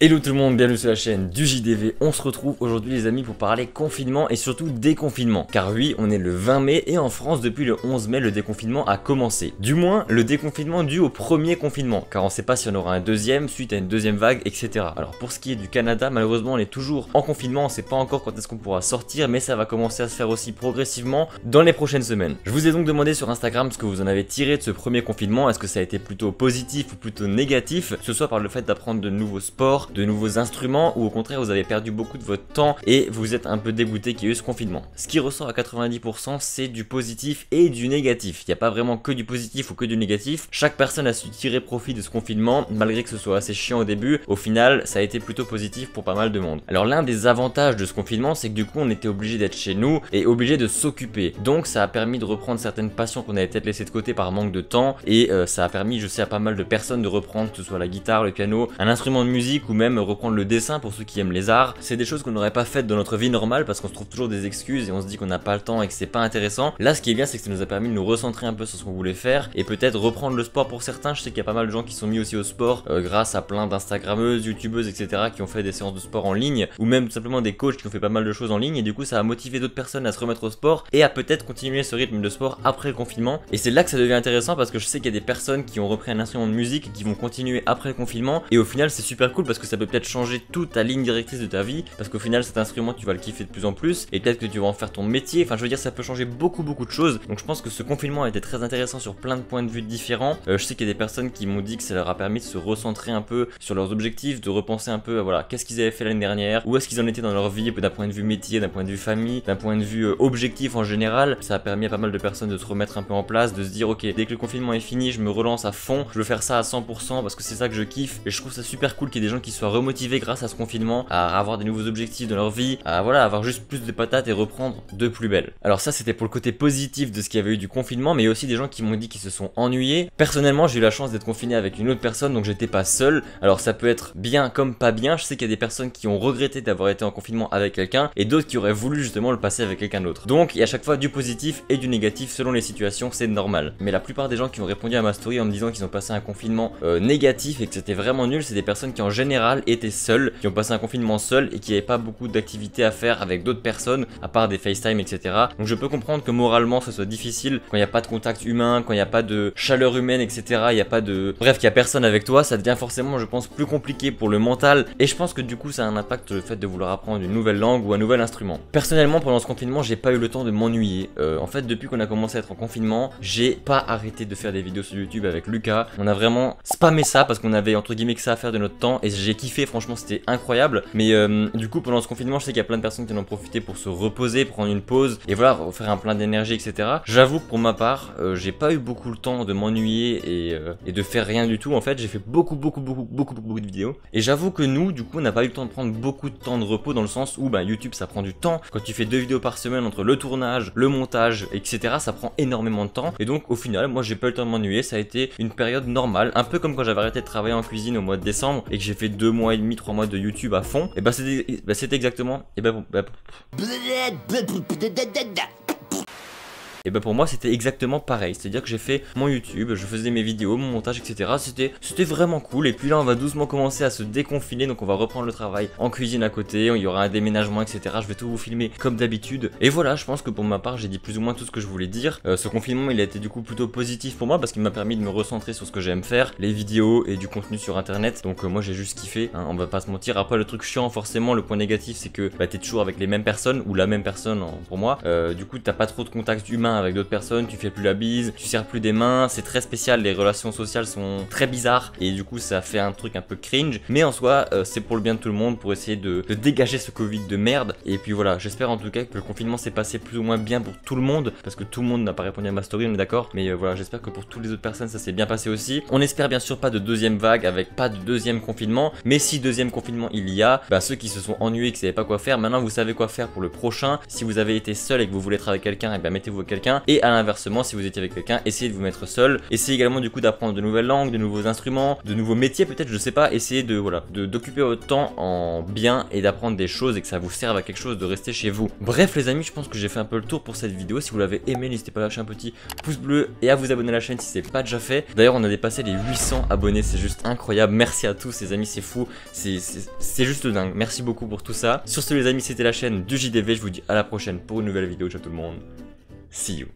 Hello tout le monde, bienvenue sur la chaîne du JDV. On se retrouve aujourd'hui les amis pour parler confinement et surtout déconfinement. Car oui, on est le 20 mai et en France depuis le 11 mai le déconfinement a commencé. Du moins le déconfinement dû au premier confinement, car on sait pas si on aura un deuxième suite à une deuxième vague, etc. Alors pour ce qui est du Canada, malheureusement on est toujours en confinement, on sait pas encore quand est-ce qu'on pourra sortir, mais ça va commencer à se faire aussi progressivement dans les prochaines semaines. Je vous ai donc demandé sur Instagram ce que vous en avez tiré de ce premier confinement, est-ce que ça a été plutôt positif ou plutôt négatif, que ce soit par le fait d'apprendre de nouveaux sports, de nouveaux instruments, ou au contraire vous avez perdu beaucoup de votre temps et vous êtes un peu dégoûté qu'il y ait eu ce confinement. Ce qui ressort à 90% c'est du positif et du négatif. Il n'y a pas vraiment que du positif ou que du négatif. Chaque personne a su tirer profit de ce confinement, malgré que ce soit assez chiant au début. Au final ça a été plutôt positif pour pas mal de monde. Alors l'un des avantages de ce confinement c'est que du coup on était obligé d'être chez nous et obligé de s'occuper. Donc ça a permis de reprendre certaines passions qu'on avait peut-être laissées de côté par manque de temps et ça a permis, je sais, à pas mal de personnes de reprendre que ce soit la guitare, le piano, un instrument de musique ou même reprendre le dessin pour ceux qui aiment les arts. C'est des choses qu'on n'aurait pas faites dans notre vie normale parce qu'on se trouve toujours des excuses et on se dit qu'on n'a pas le temps et que c'est pas intéressant. Là ce qui est bien c'est que ça nous a permis de nous recentrer un peu sur ce qu'on voulait faire et peut-être reprendre le sport pour certains. Je sais qu'il y a pas mal de gens qui sont mis aussi au sport grâce à plein d'instagrammeuses, youtubeuses, etc. qui ont fait des séances de sport en ligne ou même tout simplement des coachs qui ont fait pas mal de choses en ligne et du coup ça a motivé d'autres personnes à se remettre au sport et à peut-être continuer ce rythme de sport après le confinement. Et c'est là que ça devient intéressant parce que je sais qu'il y a des personnes qui ont repris un instrument de musique et qui vont continuer après le confinement et au final c'est super cool parce que ça peut peut-être changer toute ta ligne directrice de ta vie parce qu'au final cet instrument tu vas le kiffer de plus en plus et peut-être que tu vas en faire ton métier. Enfin je veux dire ça peut changer beaucoup de choses. Donc je pense que ce confinement a été très intéressant sur plein de points de vue différents. Je sais qu'il y a des personnes qui m'ont dit que ça leur a permis de se recentrer un peu sur leurs objectifs, de repenser un peu à voilà qu'est-ce qu'ils avaient fait l'année dernière, où est-ce qu'ils en étaient dans leur vie d'un point de vue métier, d'un point de vue famille, d'un point de vue objectif en général. Ça a permis à pas mal de personnes de se remettre un peu en place, de se dire ok dès que le confinement est fini je me relance à fond, je veux faire ça à 100% parce que c'est ça que je kiffe et je trouve ça super cool qu'il y ait des gens qui soient remotivés grâce à ce confinement, à avoir des nouveaux objectifs dans leur vie, à voilà avoir juste plus de patates et reprendre de plus belle. Alors ça c'était pour le côté positif de ce qu'il y avait eu du confinement, mais il y a aussi des gens qui m'ont dit qu'ils se sont ennuyés. Personnellement j'ai eu la chance d'être confiné avec une autre personne donc j'étais pas seul. Alors ça peut être bien comme pas bien, je sais qu'il y a des personnes qui ont regretté d'avoir été en confinement avec quelqu'un et d'autres qui auraient voulu justement le passer avec quelqu'un d'autre. Donc il y a à chaque fois du positif et du négatif selon les situations, c'est normal. Mais la plupart des gens qui ont répondu à ma story en me disant qu'ils ont passé un confinement négatif et que c'était vraiment nul, c'est des personnes qui en général étaient seules, qui ont passé un confinement seul et qui n'avaient pas beaucoup d'activités à faire avec d'autres personnes à part des FaceTime, etc. Donc je peux comprendre que moralement ce soit difficile quand il n'y a pas de contact humain, quand il n'y a pas de chaleur humaine, etc. Il n'y a pas de... Bref, qu'il n'y a personne avec toi, ça devient forcément je pense plus compliqué pour le mental et je pense que du coup ça a un impact le fait de vouloir apprendre une nouvelle langue ou un nouvel instrument. Personnellement pendant ce confinement j'ai pas eu le temps de m'ennuyer. En fait depuis qu'on a commencé à être en confinement j'ai pas arrêté de faire des vidéos sur YouTube avec Lucas. On a vraiment spammé ça parce qu'on avait entre guillemets que ça à faire de notre temps et j'ai kiffé, franchement c'était incroyable. Mais du coup pendant ce confinement je sais qu'il y a plein de personnes qui en ont profité pour se reposer, prendre une pause et voilà faire un plein d'énergie, etc. J'avoue que pour ma part j'ai pas eu beaucoup le temps de m'ennuyer et de faire rien du tout. En fait j'ai fait beaucoup de vidéos et j'avoue que nous du coup on n'a pas eu le temps de prendre beaucoup de temps de repos dans le sens où bah, YouTube ça prend du temps. Quand tu fais 2 vidéos par semaine entre le tournage, le montage, etc. ça prend énormément de temps et donc au final moi j'ai pas eu le temps de m'ennuyer. Ça a été une période normale, un peu comme quand j'avais arrêté de travailler en cuisine au mois de décembre et que j'ai fait 2 mois et demi, 3 mois de YouTube à fond. Et bah c'était exactement et bah pour moi c'était exactement pareil, c'est à dire que j'ai fait mon YouTube, je faisais mes vidéos, mon montage, etc. C'était vraiment cool. Et puis là on va doucement commencer à se déconfiner, donc on va reprendre le travail en cuisine à côté, il y aura un déménagement, etc. Je vais tout vous filmer comme d'habitude. Et voilà, je pense que pour ma part j'ai dit plus ou moins tout ce que je voulais dire. Ce confinement il a été du coup plutôt positif pour moi parce qu'il m'a permis de me recentrer sur ce que j'aime faire, les vidéos et du contenu sur internet. Donc moi j'ai juste kiffé, hein, on va pas se mentir. Après le truc chiant forcément, le point négatif c'est que bah, t'es toujours avec les mêmes personnes ou la même personne pour moi. Du coup t'as pas trop de contact humain avec d'autres personnes, tu fais plus la bise, tu serres plus des mains, c'est très spécial, les relations sociales sont très bizarres et du coup ça fait un truc un peu cringe, mais en soi c'est pour le bien de tout le monde, pour essayer de dégager ce Covid de merde. Et puis voilà, j'espère en tout cas que le confinement s'est passé plus ou moins bien pour tout le monde parce que tout le monde n'a pas répondu à ma story, on est d'accord, mais voilà, j'espère que pour toutes les autres personnes ça s'est bien passé aussi. On espère bien sûr pas de deuxième vague avec pas de deuxième confinement, mais si deuxième confinement il y a, bah ceux qui se sont ennuyés et qui savaient pas quoi faire, maintenant vous savez quoi faire pour le prochain. Si vous avez été seul et que vous voulez être avec quelqu'un, et bien mettez-vous avec quelqu'un quelqu'un, et à l'inversement, si vous étiez avec quelqu'un, essayez de vous mettre seul. Essayez également du coup d'apprendre de nouvelles langues, de nouveaux instruments, de nouveaux métiers peut-être, je sais pas. Essayez de voilà, d'occuper votre temps en bien et d'apprendre des choses et que ça vous serve à quelque chose, de rester chez vous. Bref les amis, je pense que j'ai fait un peu le tour pour cette vidéo. Si vous l'avez aimé, n'hésitez pas à lâcher un petit pouce bleu et à vous abonner à la chaîne si c'est pas déjà fait. D'ailleurs on a dépassé les 800 abonnés, c'est juste incroyable. Merci à tous les amis, c'est fou, c'est juste dingue. Merci beaucoup pour tout ça. Sur ce les amis, c'était la chaîne du JDV, je vous dis à la prochaine pour une nouvelle vidéo. Ciao tout le monde, see you.